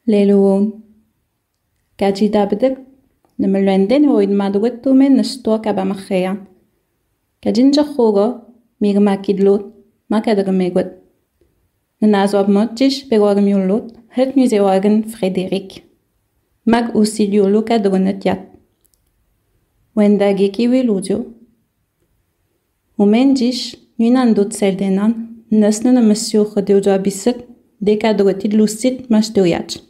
Leluun. Kajidabedek, namalwenden hoid madugatu men nasto kabamachean. Kajinja hogo, migmakidlut, makadagamegut. Nanazwab motjish begorgamiulut, het museorgen Frederik. Mag usidiulu kadronetiat. Wendageki wiludio. Umenjish, nunandut seldenan, nasnana masiucha deudwabisit, dekadrotid lusit masturiach.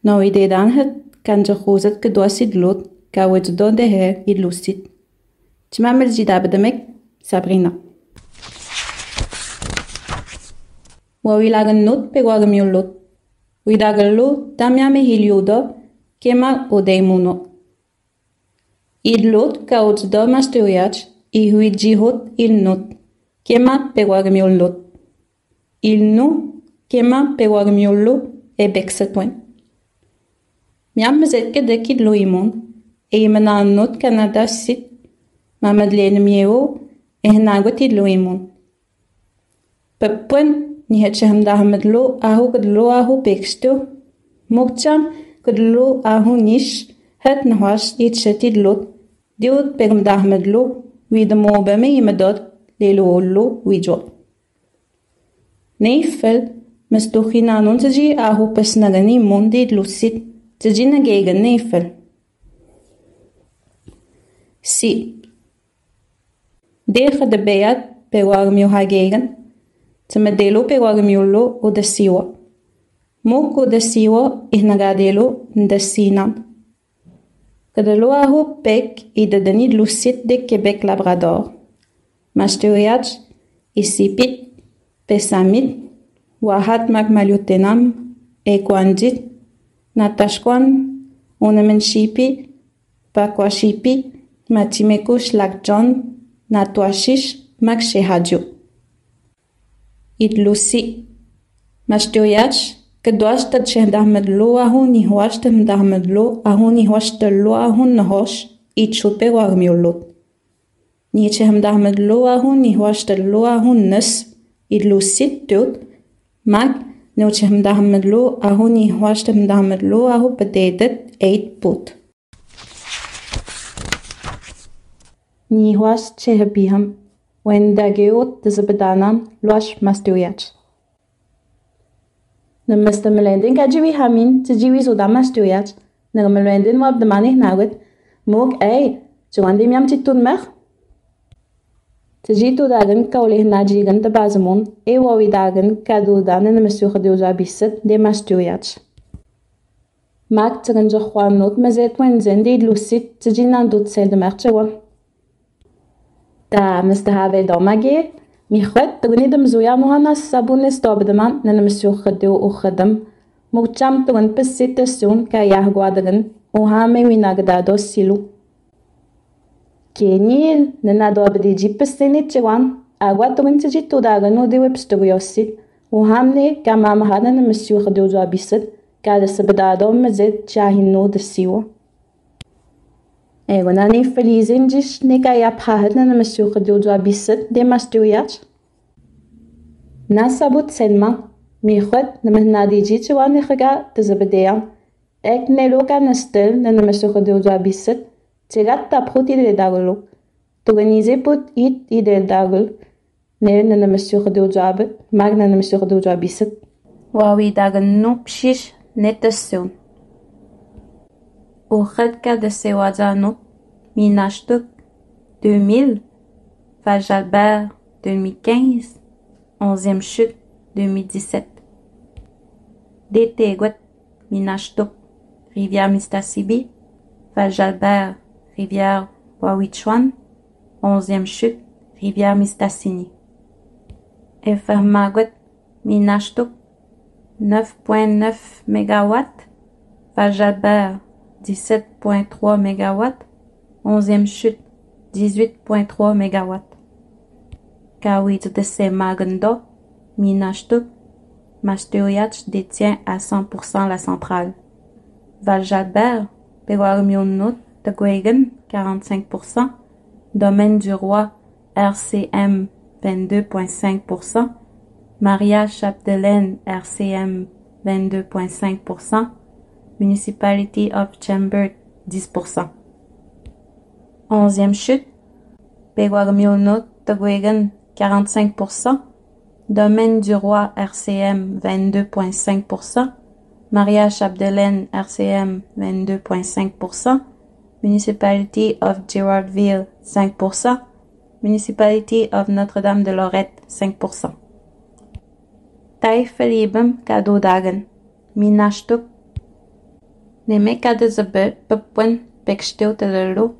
Nou ideedan het kan je gozet gedoasid lot, ka wet do de her ilusit. Tmamel jidabedemek, Sabrina. Wawilagan not pegwagamiul lot. Widagallo tamyame hiliodo, kema odeimuno. Idlot ka wet do masturiach, ihuidjihot il not, kema pegwagamiul lot. Il no, kema pegwagamiul lot, ebeksetwen. Miam zekke dekid loimon, mananot Canada sit, mamadlene mieo, nagot loimon. Pepwen, ni het hem dahamedlo, ahu beksto, mokcham, gedlo ahu nish, het nahas itchetid lot, diot begum dahamedlo, wie de mobeme imedot, lelo wijot. Neefel, mestochina nonteji ahu pesnagani mondid lusit, تجينا جيجا نيفل سي ديخ دبيات بيوارميو هاجيغن تمديلو بيوارميولو ودسيوا موكو دسيوا إهنغاديلو ندسينان كدلو أهو بيك إددني دلوسيت دي كيبيك لابرادور ماشتورياتش إسيبيت بساميت واحد ماك ماليوتينام إيكوانجيت Natashkwan, Unemenshipi, Pakwashipi, Matimekush Lakjon, Natwashish, Makshehadjo. Idlusi. Mashturiach, Kedwash Tachendahmedlo, Ahun Nihwashdahmedlo, Ahun Nihwashdalo, Ahun Nahosh, Ichupe Warmiolot. Nichehmdahmedlo, Ahun Nihwashdalo, Ahun Nes, Idlusit Tut, Mak. نوچهم دهمدلو اهو نیهواشتم دهمدلو اهو بدیدت اید بود. نیهواش چه بیهم و انداگیوت دزبدانان لوش مستویاچ. نمستملندین کجوی همین تجیوی زودا مستویاچ. نملندین واب دمانه ناود موگ ای جوان دیمیام چیتون مخ. تجيتو داغن كوليه ناجيغن تبازمون واوي داغن كادو دانن مسيوخ ديوزا بيست دي ماستوياتش ماك ترنجو خوان نوت مزيت وين زين دي لوسيت تجينان دوت سيل دمارتشوان دا مستهاوي دوماجي ميخوت تغني دمزويا نوهانا سابون ستوب دمان نن مسيوخ ديو وخدم موچام تغن بسيت تسيون كا ياهغوا دغن وهامي ويناغدادو سيلو Kenil, nena dobe di jippestenit chewan, agwa turin tjit tudaga no de webstugiosit, u hamne kamam hadan monsieur de uzabisit, kada sabadado mezet chahino de siwa. Ego nani felizin jish ne kaya pahadan monsieur de uzabisit de masturiach. Nasabut selma, michwet nemna di jitwan nega de zabadean, ek neloka nastel nena monsieur de uzabisit. Cegat tapruti de daglo. T'organiser put it de dagl. Ne nana mesure de ujabet. Mag nana mesure de ujabiset. Wawi dagan no pshish netasyon. Okhadka de sewazano. Minashtuk 2000. Fajalbert 2015. 11e chute 2017. Détéguet Minashtuk. Rivière Mistassibi. Fajalbert. Rivière Wawichwan, 11e chute, rivière Mistassini. Efermagot Minashtuk, 9.9 MW, Fajalbert, 17.3 MW, 11e chute, 18.3 MW. Kawit de Semagando, Minashtuk, Masturiach détient à 100% la centrale. Fajalbert, Pewarmionut, de Guegen, 45%, Domaine du Roi, RCM, 22.5%, Maria Chapdelaine, RCM, 22,5%. Municipality of Chambord, 10%. 11e chute, Peguagmilno, Togwegan, 45%. Domaine du Roi, RCM, 22,5%. Maria Chapdelaine, RCM, 22,5%. Municipality of Girardville, 5%. Municipality of Notre-Dame-de-Lorette, 5%. Taifalibum Kadodagan, Minashtuk. Neme Kadazabel, Pupwen, Peksteel Telelo.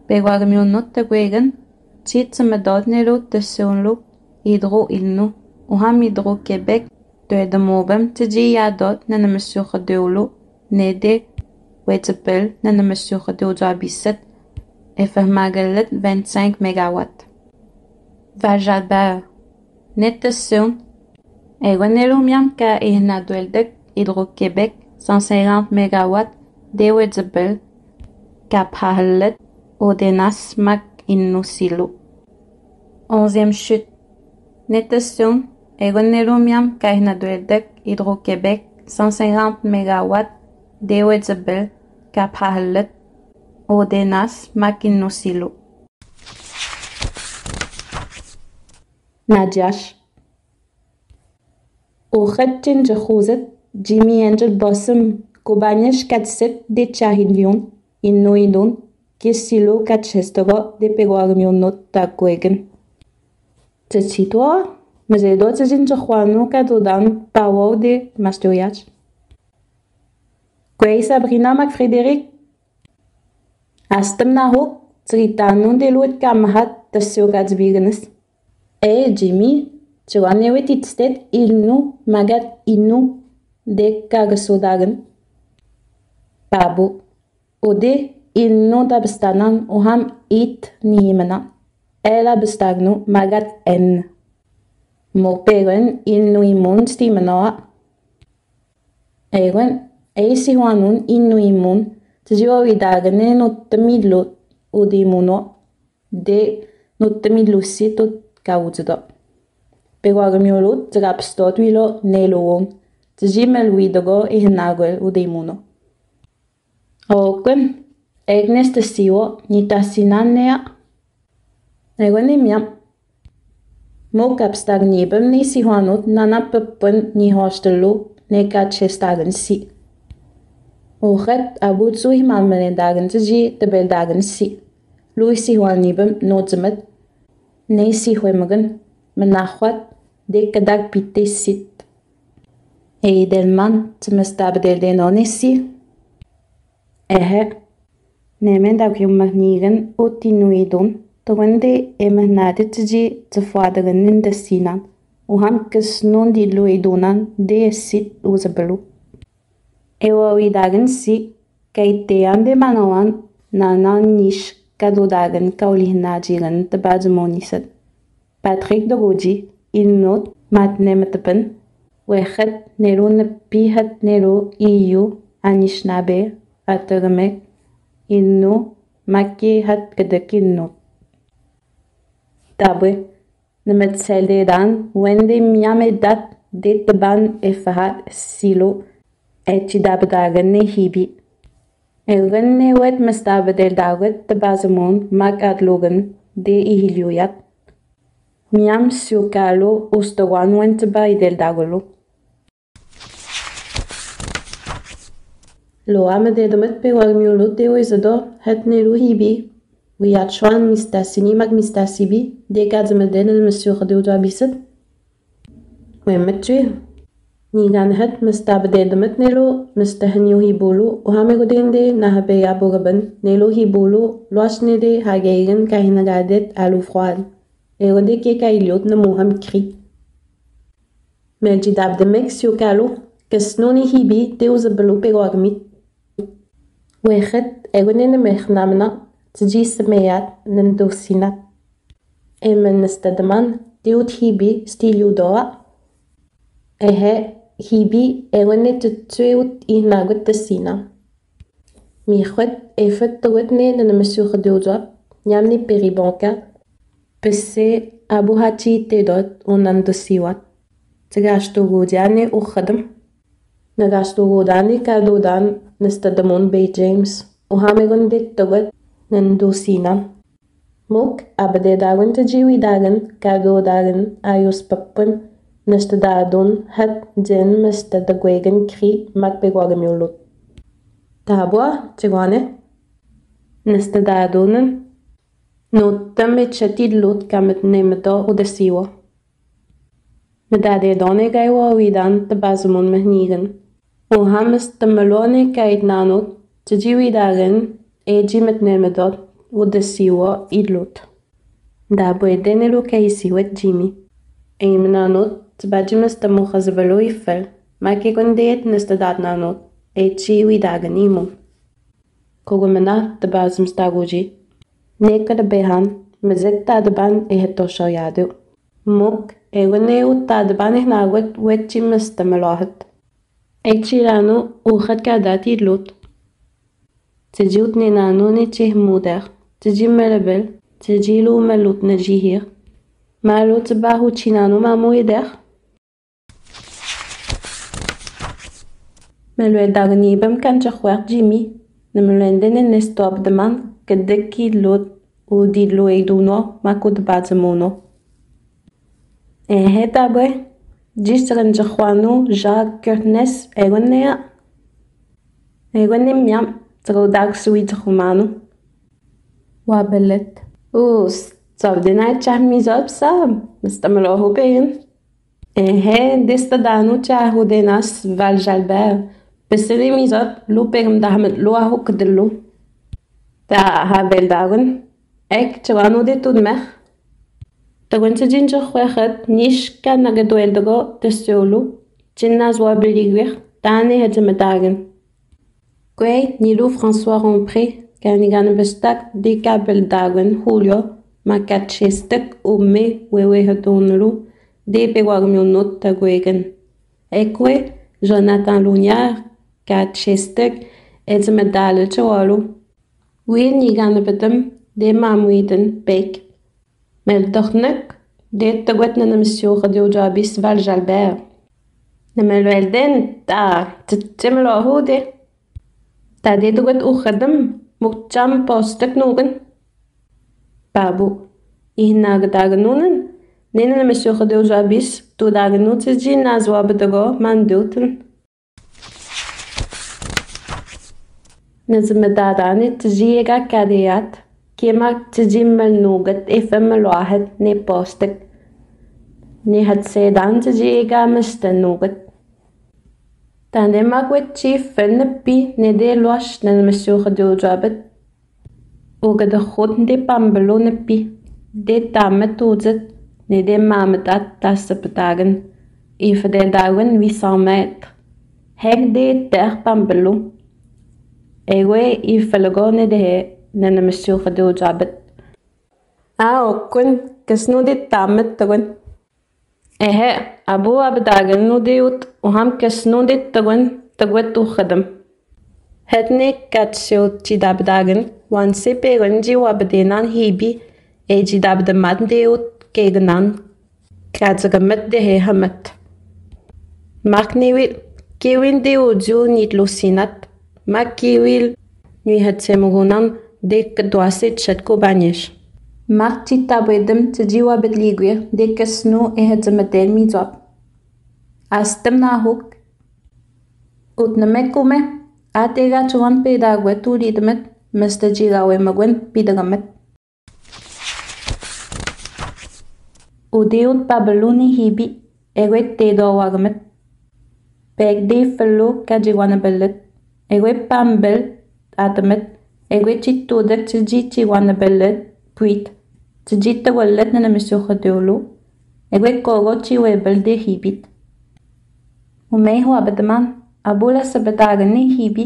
Peguagmilno, Togwegan, Titsamadodnelo, Tessunlo. Hydro Ilno, Oham Hydro Québec, de Demobem, Tiji Yadot, Nana Monsieur Deolo, Nede, Wetapel, Nana Monsieur Deojo Bisset, Magalet 25 MW. Vajalbert, Netassun, Ewanelumiam Ka Ihnadueldek, Hydro Québec, 150 MW, De Wetapel, Cap Halet, Odenas Mac Innosilo. 11e chute. Netassun, Egonelumiam Kahinadueldek, Hydro-Québec, 150 MW, Dewezabel, Cap Halet, Odenas, Makinosilo. Nadiash. Ochetin Jehuzet, Jimmy Angel Bossum, Kobanish Katset, de Chahinvion, Innoidon, Kisilo Katchestoro, de Peguagmion Not Takwegen. Tchitoa, mas é doce gente Juano Cadodan, Pau de Mastoyach. Quei Sabrina Mac Frederic. Astem na hook, Tritanun de Lut Kamhat, the Sogats Biganes. Jimmy, Joanne Titsted, Ilnu, Magat Inu, de Kagasodagen. Babu, Ode, Ilnu da bestanan, Oham it Nihimana. Ela bestagno magat en. Moperen innu imun stimanoa. Eren, eisi huanun innu imun, tjua vidagane nuttamidlu udimuno, de nuttamidlussi tot kaudzdo. Peguagmiolut trapstot wilo neluon, tjimel widogo ihnaguel udimuno. Oken, egnes tesiwo nitasinanea. Egonimiam. Mokap stagnibem ni si huanut nana pepun ni hostelu ne katchestagen si. Ochet abutsu himalmenedagen tji tebeldagen si. Lui si huanibem notzemet. Ne si huemagen menachwat de kadag pite sit. Delman tmestabdel de nonesi. Nemen dagyumagnigen utinuidon. Tawande emanaditji tafadagan de sinan. Uham kisnon di luidonan de sit uzabelu. Ewawidagan si kaitean de manawan nanan nish kadodagan kaulihnajigan tabazmonisat. Patrick Dogoji ilnot matnematapan. Wechat nero napihat nero EU anishnabe atagamek ilno maki hat kadakinot. Tabwe, nemetseldedan, wende miamedat, detaban efahat silo, etchidabdagan ne hibi. Elgan ne wet mestabadel daget tabazamon mag adlogan de ihiliuyat. Miam siukalo ustawan wentaba idel dagolo. Lo amededamet pewagmiolo teo isado het nelu hibi. Wiatchuan mistasini mag mistasibi, dekadzameden el monsieur Deojo Bisset. Wemetri. Nigan het mistabededmet nelo, mistahenyo hibulu, ohamegodende nahabeya bogaban, nelo hibulu, loasnede hagegen kahinagadet alufroad. Erode ke kailiot na moham kri. Meljidab de Mexio kalo, kesnoni hibi deuzabelu pegogmit. Wechet egonene mechnamna, tji semeyat nendosinat. Emen nestadaman diut hibi stiliudoa. Hibi egone tutsueut ihnagut tesina. Michwet efet togotne na monsieur Deojo, nyamni peribonka, pese abuhachi tedot onandosiwat. Tgashto godiane ukhadam. Nagasturudan ikadudan nastadamon Bay James. Uhamegon dit tugot nandusinan. Muk abadedagun tajiwidagan kadudagan ayos papun nastadadun hat jen mastadagwegan kri makbegwagamiulut. Tabwa tigwane nastadadunan nuttamit chatidlut kamet nemeto udasiwa. Medade done gaiwa widan tabazumun mahnigan. Uhamas tamalone kait nanut tajiwidagan eji met nemedot udasiwa idlut. Dabwe denelu kaisiwet Jimmy. Eimnanut tabajimas tamukhazavalo ifel. Makikundeet nastadat nanut eji widagan imun. Kogumena tabazums taguji. Nekada behan mazek tadaban ehetoshoyadu. Muk ewaneu tadaban ihnagwet wetchimas tamalohat. Echiranu uchat kadat idlut. Tijut ninanu ni chihmuder. Tiji melabel. Tijilu malut najihir. Malut bahu chinanu mamuider. Melwedagnibam kanchachwer Jimmy. Namelendene nestop de man kadeki lot u didlo eiduno makud bazamono. Tabwe jistran jahuanu Jacques Curtnes egonea. Egonim yam trodag suid humanu. Wabelet. Sabdina chahmizab sab. Nastamelo hubeen. Destadanu chahudenas Valjalbert. Besili mizot lupegam dahmet lua hukdelu. Ta habeldagun. Ek chawanu de tudmech. Tagun sa jinja khwekhat nish ka nagadueldago tesulu. Jinnaz wabeligwech. Tane hedzamadagan. Kwe nilu François Rompré. Kanigan bestak di kabeldagan Julio. Makachestek umme wewe hadonelu. De pewagmionot tagwegen. Ekwe Jonathan Lugnard. Katchestek edzamedale chawalu. Wien nigane bedem de mamuiden bek. Meldochnek de tagwet na misio radio jabis Valjalbert. Namelwelden ta ttemelo hude. Ta de tagwet ukhadam mukcham postek nugen. Babu ihnagdaganunen nena misio radio jabis tu daganut jin nazwa bedago manduten. نزمداداني تجيغا كاديات كيما تجيمل نوغت إفم الواحد ني بوستك ني هاد سيدان تجيغا مستنوغت تاندي ماكويت شيف فلنبي ندي لوش ننمسيوخ ديو جابت وغد خود ندي بامبلو نبي دي تامت توزت ندي مامتات تاسبتاغن إفدي داغن 800 متر هيك دي تاخ بامبلو Ewe ifalagone dehe nana misyo khadu jabet. Kun kasnu dit tamet tagun. Abu abdagan nu diut uham kasnu dit tagun tagwet u khadam. Hetne katsyo chidabdagan wan se peganji wabdenan hibi e chidabdamat diut keganan katsagamet dehe hamat. Makniwit kewin diut ju nitlusinat. Makiwil nui hatsemugunan dek duasit shatko banish. Mak chitabwedem tjiwa betligwe dek snu ehetzemetel mizop. Astem nahuk. Utnamekume atega chuan pedagwe tulidmet mestajigawe magwen pidagamet. Udeut babeluni hibi egwet tedo wagamet. Pegde fello kajiwana bellet. Ewe pambel atamet ewe chitudek tjichi wana bellet puit tjita wallet na misyo khadulu ewe kogo chiwebel de hibit umei ho abadman abula sabatagan ni hibi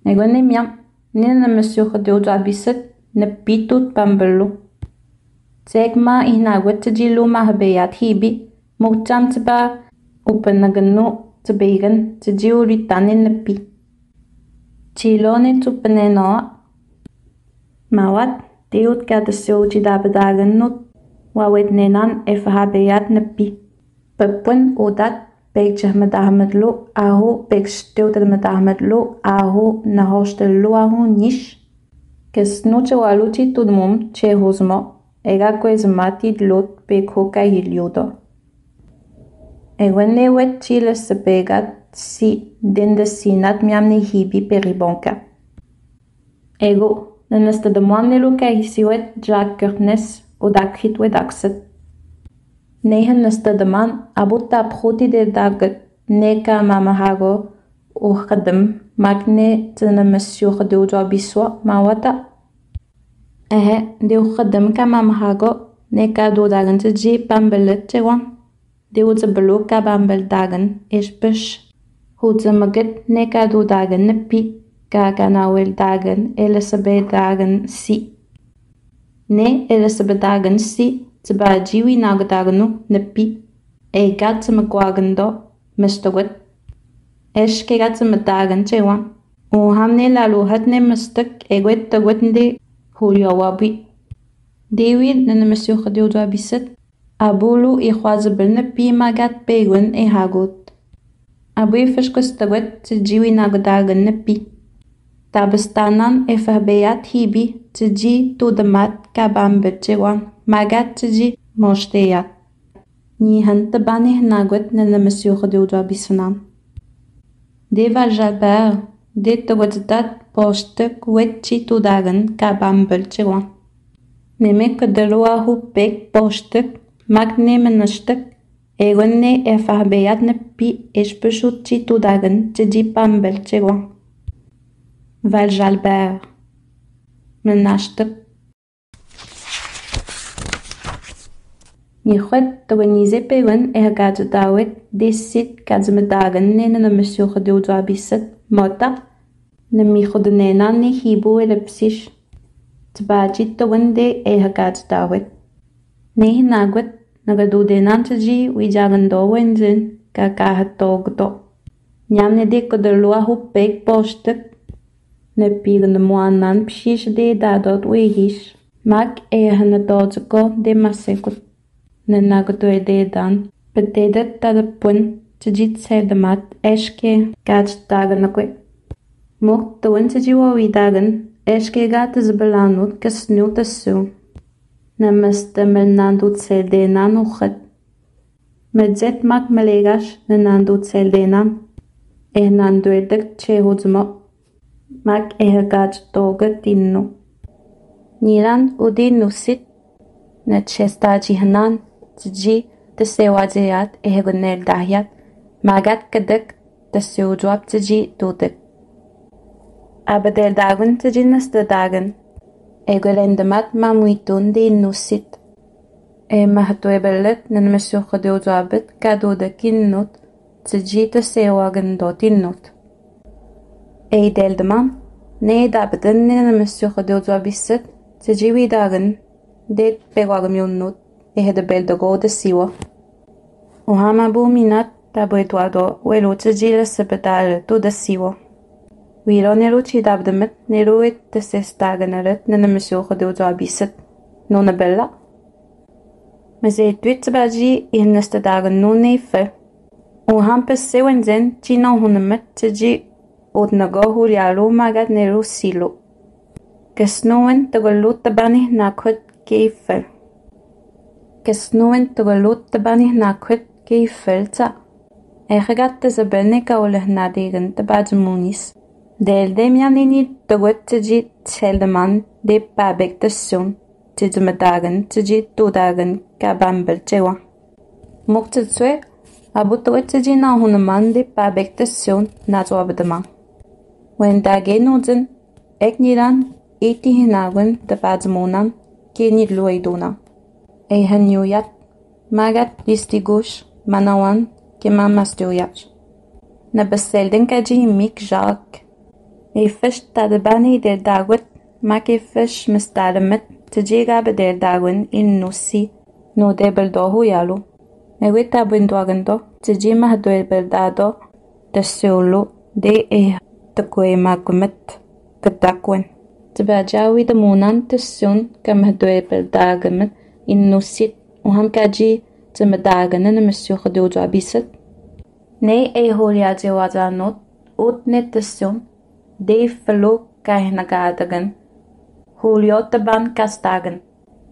ewe nemyam nina misyo khadulu abiset na pitut pambelu segma inagwet tjilu mahbeyat hibi mucham tba upanaganu Tbegan tjiuri tanin napi. Chilone tupaneno. Mawat teut katasyo chidabadagan nut. Wawet nenan efahabeyat napi. Pepun udat Beg jahmadahmadlo aho beg steutelmadahmadlo aho nahostello aho nish. Kes noche waluchi tudmum che hosmo ega kwezmati lot beg hoka hiliodo. Egwene wet chile sepegat si dende sinat miamni hibi peribonka. Ego nanesta de moamne luka hisiwet jaak kurnes odakrit wedakset. Nehen nesta de man abuta proti de daget neka mamahago ukhadem magne tana masyo khadewjo biswa mawata. De ukhadem ka mamahago neka do dagen te ji pambelet chewan. De uza belo ka bambel dagen ishbish. Hoedze maget neka do dagen nepi ka ganawel dagen Elizabeth dagen si. Ne Elizabeth dagen si tba jiwi nagdagnu nepi e gat magwagando mistawet eske gat dagen chewan o hamne lalu hatne mistak egwet tagwetnde hulyo wabi dewi nana misyo khadiu bisat abulu ikhwazbel nepi magat pegun e hagut abu fishkus tagwet jiwi nagdagen nepi tabastanan e fahbeyat hibi tji tudamat kabambet chewan magat tji moshteyat ni hanta bani nagwet nana monsieur khadiu bisanan de valjaber de tagwetdat postek wetchi tudagen kabambel chewan meme kadalwa hupek postek magne menastek egonne e fahbeyat nepi espeshutchi tudagen tji pambel chewan Valjalber menastek Ni khwet togonize pewen gadjadawet desit kadzmedagen nena monsieur khadiu bisat mota na mi khodnena ni hibu elepsish tbaji togande gadjadawet ne nagwet nagadudenan tji wijagando wenzen ka kahatogdo nyamne de kodalwa hupek postek ne pigende moanan pshish de dadot wehish mak hanadotko de masekut Nanagotoe de dan betedet tadapun tjit sedamat eske gats daganakwe. Mocht toen tjiwawi dagen eske gat zbelanut kasnu tasu. Namaste melnandut seldenan uchet. Medzet mak melegash nanandut seldenan. Nanduedek chehuzmo. Mak gats toget innu. Niran udinusit. Netchestaji hanan. Tji tsewajiat ehegunel dahyat magat kadek tsewjwab tji dudek abadel dagun tji nasta dagen egolendemat mamuitun de nusit mahatwebelet nan mesyo khadewjabet kadodekinnut tji tsewagen dotinnut deldeman ne dabden nan mesyo khadewjabiset tji widagen det begwagmyunnut de beldago de siwa. Ohama buminat tabo Eduardo welo tjila sebedal to de siwa. Wiro nero chidabdemet nero et tesestaganaret nana mesyo khadeu jabiset nona bella. Meze twit baji innesta dagen no nefe. Oham pesse wenzen china hunemet tji odnago hulialo magat nero silo. Kesnoen tagolut tabani nakhut keifel. Kesnoen togalut tabani nakwet keifelta. Egegat tezabelne kaulehna degen tabajmunis. Del demianini togot tji tseldeman de pabek tessun. Tjidmadagen tji tudagen kabambel chewa. Moktsetswe abutoget tji na huneman de pabek tessun nazwabedema. Wendagenudzen ekniran iti hinagen tabajmunan kenid luiduna. Hanjujat, magat listigush, manawan, kemamastujat. Na beselden kaji mik jak. Fish tadabani der dagwet, mak fish mistadamet, tjiga der dagwen in nusi, no debel dohu yalu. Wita bindwagando, tjima hadwebel dado, de solo, de takwe makumet, katakwen. Tbajawi de munan tsun kam hadwebel dagamet, innusit وهم كاجي تمداغن أنا مسيو خدو جابيست Ne Julia Jewazanot, ut netasyon, de felo kahnagadagan, Julio taban kastagan.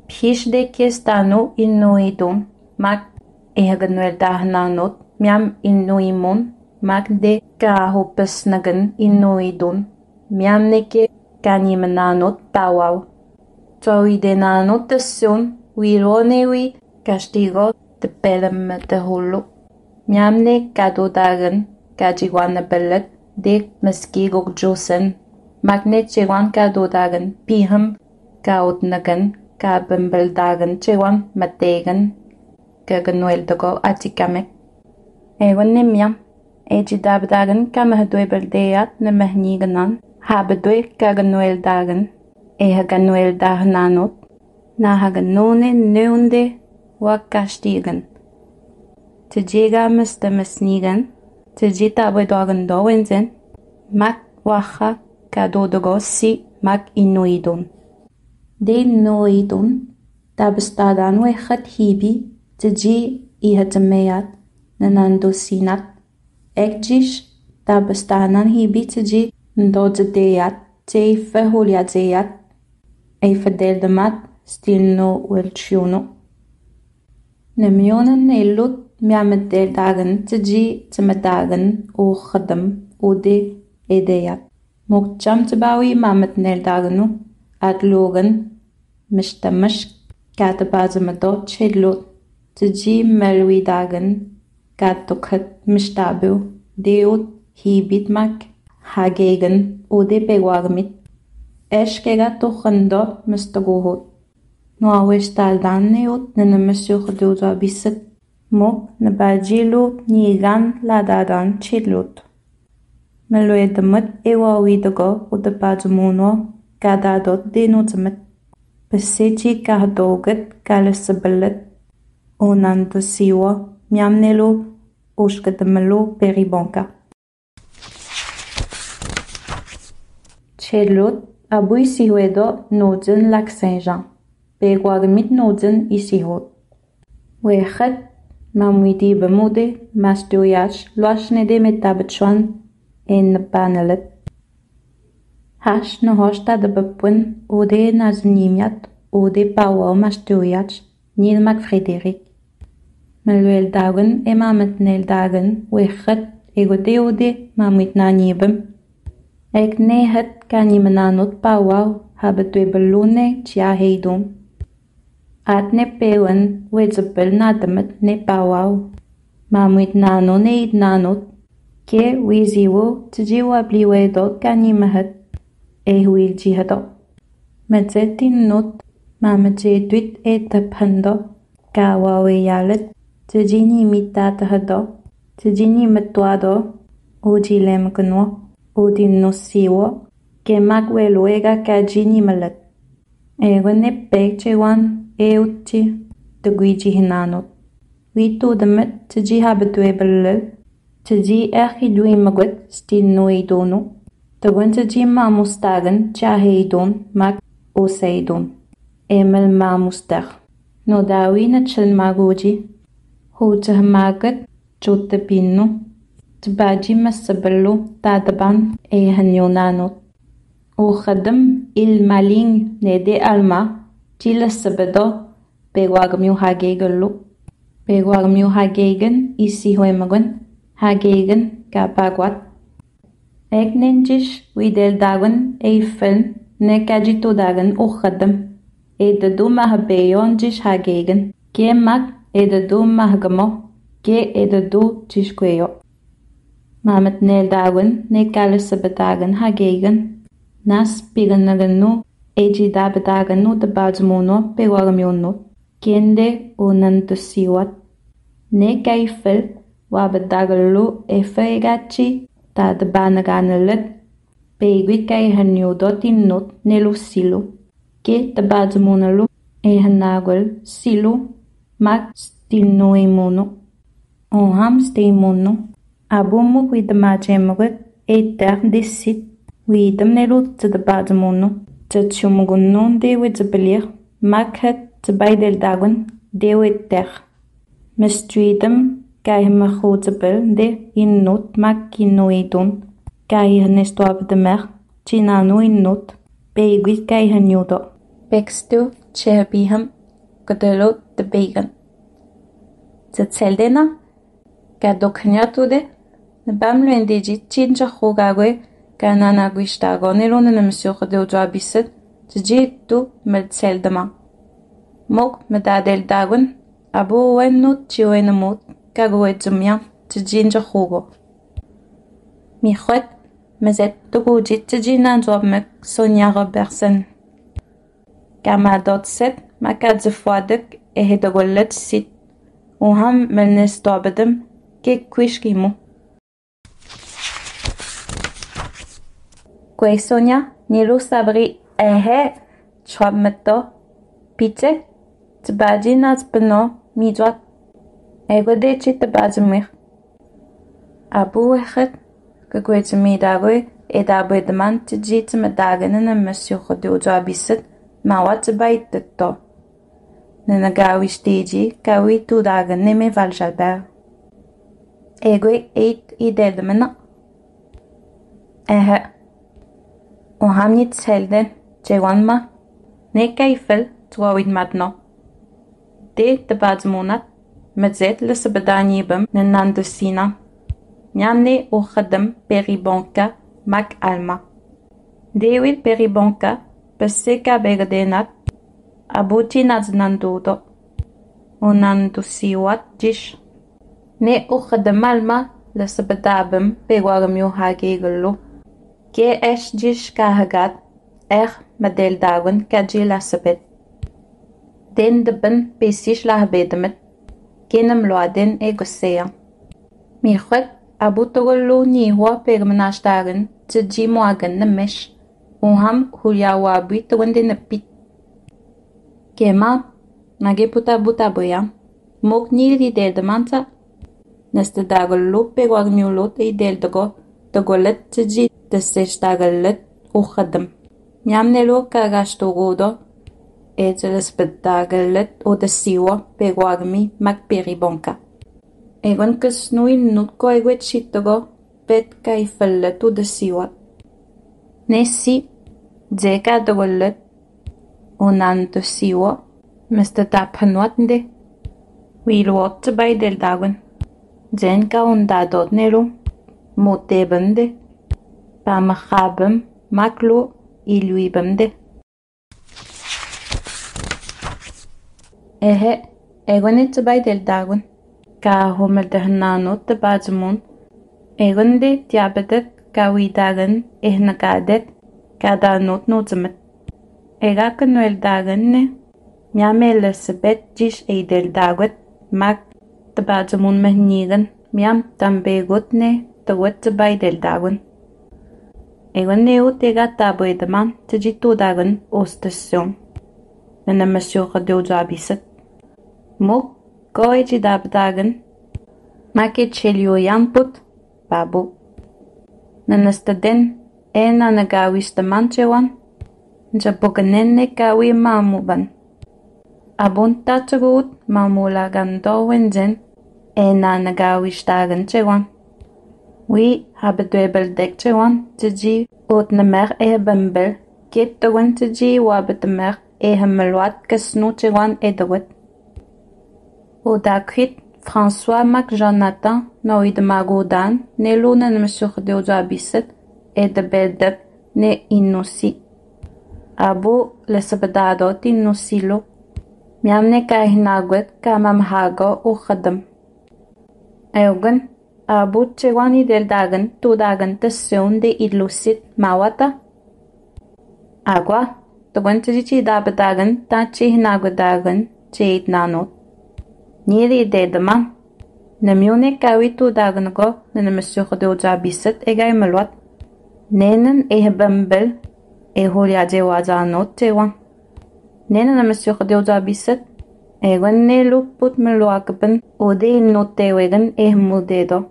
Pish de kestano inuidun, mak ehaganuel dahnanot, miam inuimun, mak de kahopasnagan inuidun, miam neke kanimananot tawaw. Tauidenanot tasyon, wironewi castigo te pelamatahulo. Miamne kadodagan kajiwana belet de maskigog josen. Magne chewan kadodagan piham kautnagan kabambeldagan chewan mategan kaganueldago atikamek. Ewan nimiam ejidabdagan kamahadwe beldeat na mahniganan habadwe kaganueldagan ehaganueldagnanot nahaganone neunde wakastigan. Tjega masnigan, tjita bedagan dowenzen, mak waha kadodago si mak inuidun. De noidun, tabestadan wechat hibi, tji ihatameat, nanando sinat, ekjish tabestanan hibi tji ndodzedeat, tje verholiazeat, verdeldemat, stilno welchuno. Nemionen nelut miamadel dagen tji tmadagen o khadam o de edeyat. Mokcham tbawi mamat nel dagenu adlogan mishtamash katabazamado chedlot tji melwi dagen katokhat mishtabu deut hibitmak hagegen o de bewagmit eshkega tokhando mistagohot. No awestaldan neut nana mesyokhdoza bisat mo nabajilo nigan ladadan chedlot. Meloedamat ewawidago udapazumuno kadadot denotamat. Pesechi kahdogat kalasabalat onantasiwa miamnelo oshkadamalo peribonka. Chedlot abui sihuedo noden lac Saint-Jean. Begwagmit noden isihot. Wechat mamwidi bemude mastoyach loasnede metabatchuan en panelet. Hash no hosta de bepun ode naznimiat ode pawa mastoyach nilmak Frederik. Meluel dagen emamet nel dagen wechat egode ode mamwit nanibem. Ek nehet kanimananot pawa habetwe belune chia heidum. At ne pewen wezapel nadamet ne pawaw. Mamwit nano ne idnanot. Ke wiziwo tjiwa bliwedo kanimahat. Huil jihado. Medzetin not mamajedwit etapando. Kawawe yalet. Tjini mitatahado. Tjini metwado. Ujilem gno. Udin no siwo. Ke magweluega kajini malet. Ne pekchewan. Euchi de guiji hinanot. Wito de met tji habetwe belel. Tji dui magut stil noeidono. De wun tji mamustagen chaheidon mak oseidon. Emel mamustag. No dawi na chil magoji. Hote hamagat chote pinno. Tbaji masabello tadaban hanyonanot. O khadam il maling nede alma. Chila sabedo bewagmyu hagegelu. Bewagmyu hagegen isi hoemagun hagegen kapagwat. Ek ninjish widel dagen eifen ne kajito dagen ochadam. Edadu mahabeyon jish hagegen. Ke mak edadu mahgamo. Ke edadu jishkweyo. Mamet nel dagen ne kalisabedagen hagegen. Nas piganaganu. Ejida bedaganu de bazmono pewagmyono. Kende onantasiwat. Ne kaifel wa bedagalu efegachi ta de banaganelet. Pegwit kai hanyodotin not nelu silo. Ke de bazmonalu hanagul silo mak stilnoemono. Onham steimono. Abumu widamachemoget eter desit. Widam nelu te de bazmono. Tjumgunnon dewit zebelir, makhet te beidel dagen, dewit ter. Mestridem, Kai machotebel de innut makinuidun. Kai hanestuab de mer. Chinanu innut. Beiguit kai hanudo. Bekstu chehbiham. Kadelo de beigan. Zetseldena. Kadoknyatude. Bamlu indigi chinja hogagwe. Kananaguistagonelon en monsieur de Odrabiset. Tjitu medseldema. Mok medadel dagun. Abo wennut chioenamut. Kagoedzumia. Tjinja hogo. Michwet. Mezet togujit tjinan zobmek Sonia Robertson. Kamadot set. Makadzefuadek ehedogollet sit. Oham melnes dobedem. Kek kwishkimu. Kwe Sonia, nilu sabri chwabmeto, pite, tbadinaz beno, midwat, egode chitbazumir. Abu echet, kagwetmidawe, edabedman tjit medagen en monsieur Rodiojabiset, mawat baiteto. Nenagawi stegi, kawi tu dagen neme valjalber. Egwe eit idedmena. Och han gitt selden, Jewanma, neka ifel, troawid matno. De badsmonat, met zet lesse bedanjibem, nenandusina. Nyamne ochadem peribonka, mak alma. Dewil peribonka, peseka begadenat, abuti naznandudo. Onandusiwat jish. Ne ochadem alma, lesse bedabem, bewagam yo hagegelu. Ke jish kahagat, medel dagen kaji lasabet. Den de ben besish lahbedemet, genem loaden egosea. Michwet, abutogolu nihwa permenash dagen, tji moagen nemesh, unham hulyawabi togende nepit. Kema, nageputa butaboya, mok nili dedemanta, neste dagelu pegwagmiulot ideldago, togolet tji desestagelet uchadem. Nyamnelo kagastogodo, etelespetagelet o de siwa pegwagmi makperibonka. Egon kesnuil nutko egwet shitogo, pet kaifellet o de siwa. Nessi, zeka dogolet, onan de siwa, mestetaphanwatnde. Wilwot bay del dagen. Zen ka ondadot nelo, motebende. Pamachabem, maklo, iluibemde. Egonit bay del dagun. Ka homel de hananot de bazmun. Egonde diabetet ka widagen ehnagadet ka danot notzemet. Ega kanuel dagen ne. Miam sebet jish eidel dagut mak de bazmun mehnigen. Miam tambegot ne de wet bay del dagun. Egon neo tega taboedeman tjitu dagen o station. Nena monsieur Rodiojabiset. Mok goeji dabdagen. Make chelio yamput babu. Nena staden ena nagawis de manchewan. Njaboganenne kawi mamuban. Abun tatsugut mamula gando wenzen ena nagawis dagen chewan. Oui, habe dwebel dekchewan tji ot na mer bembel. Kit towen tji wabet mer melwat kesnu chewan edwet. O dakwit François Mac Jonathan noid magodan ne lunen monsieur Rodiojabiset de bedep ne innosi. Abu lesabadadot innosilo. Miamne kahinagwet kamamhago o khadam. Eugen Abu chewani del dagen tu dagen tessun de idlusit mawata. Agua, togon tjichi dagen ta chihnagodagen cheit nanot. Niri dedeman. Nemione kawi tu dagen go nene monsieur Rodiojabiset egay melwat. Nenen bembel holyaje wazanot chewan. Nenen monsieur Rodiojabiset egon ne luput meluakben ode notewegen mudedo.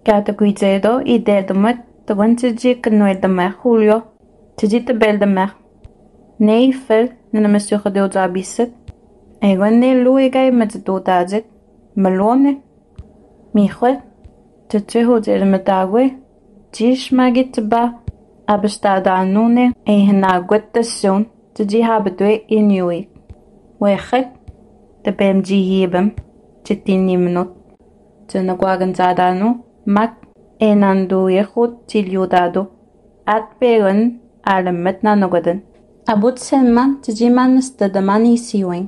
Katakuizedo idedomet togon tji kanoedemer Julio. Tji te beldemer. Nee fel nene monsieur Rodiojabiset. Egon ne luegay met dodazet. Melone. Michel, tatuho del medagwe, jish magit ba, abestadalnune, hinaguttasun, tji habedwe inuit. Wechet, de bemji hibem, chitini minut, tjinagwagan zadanu, mak, enandu yechut tiliudado, at pegun, alamet nanogadan. Abut selman, tjiman stadamani siwing.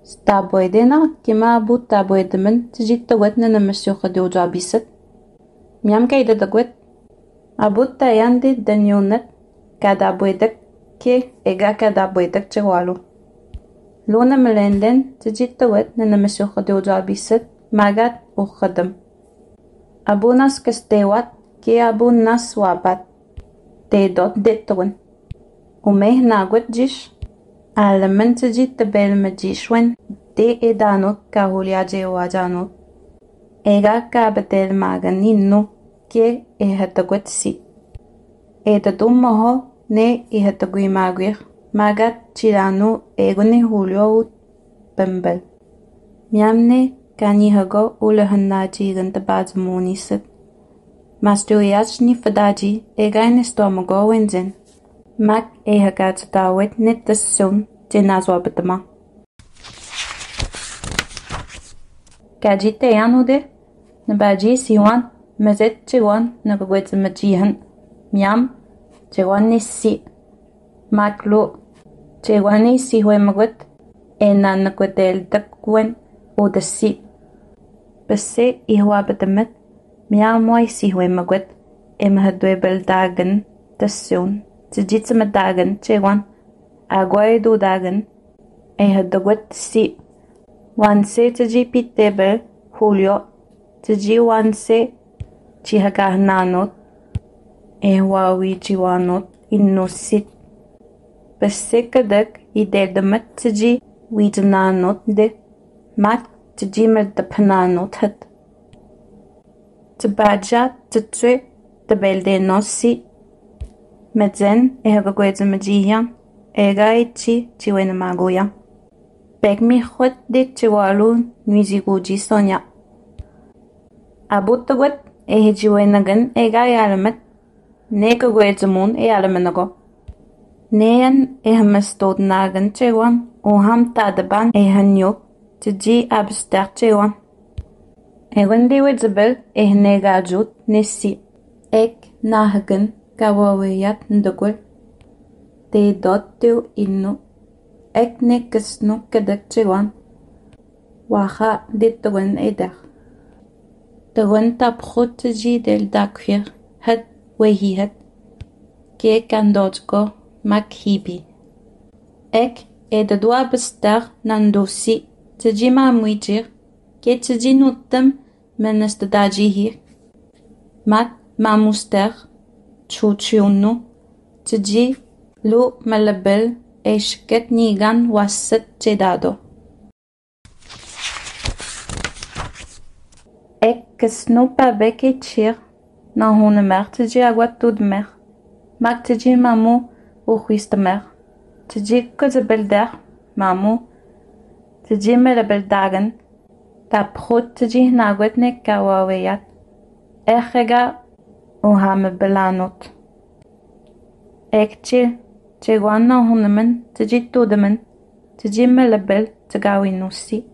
Staboidena kima abut taboidemen tjitawet nanamasyoka dewjabiset. Miam kaida dagwet. Abut tayandi danyonet kadaboidak ke ega kadaboidak chawalo. Luna melenden tjitawet nanamasyoka dewjabiset magat ukhadam. Abunas kastewat ke abunas wabat. Te dot dettawan. Umeh nagwet jish. Alaman tjit tabel majishwen de edanot kahulia jewajanot. Ega kabatel magan inno ke ehatagwet si. Etatum moho ne ehatagui magwir magat chirano egone hulio bembel. Miamne kanihago ulahanna jigan tabazmunisit. Mastuiach ni fadaji ega nestomago wenzen. Mak ehagat tawet netassun jenazwabetama. Kajite yanude nabaji siwan mazet chewan nagagwet majihan miam chewan nisi maklo chewan nisi huemagot enan nakwetel takwen udasi bese ihwabetamet miam wai si huemagot emahadwe beldagan tassun tjitsmadagan chewan agwaidu dagan ehadagwet si wanse tjipitebel Julio tji wanse chihagananot ehwawi chiwanot innosit besekadak idedamat tji widnanot de mat tji merdapananot hat tbaja ttswe tabeldenossi Medzen ehagagwedza majiya egaichi chiwena magoya. Pekmi khot de chiwalu nuiziguji sonya. Abutagwet ehejiwenagan egai alamat nekagwedza mun alamanago. Nean ehamastod nagan chewan oham tadaban ehanyok tji abstar chewan. Ewendiwedzabel ehnegajut nesi ek nahagan kawawiyat ndagwel te dottiu inno ekne kasno kadak chewan waha dittawan edar tawan tapkhut ji del dakhir had wehihat ke kandotko makhibi ek edadwa bestar nandosi tjima muijir ke tjinutam menastadajihir mak mamustar chuchunu tji lu malabel eshket nigan wasat chedado. Ek kasno pa beke chir na hone mer tji aguatud mer. Mak tji mamu u huista mer. Tji kozabelder mamu. Tji melabel dagan. Taprot tji nagwetne kawaweyat. Echega Ohame belanot. Ekchil, cheguana hunaman, tjitudaman, tjimelabel, tjagawinussi.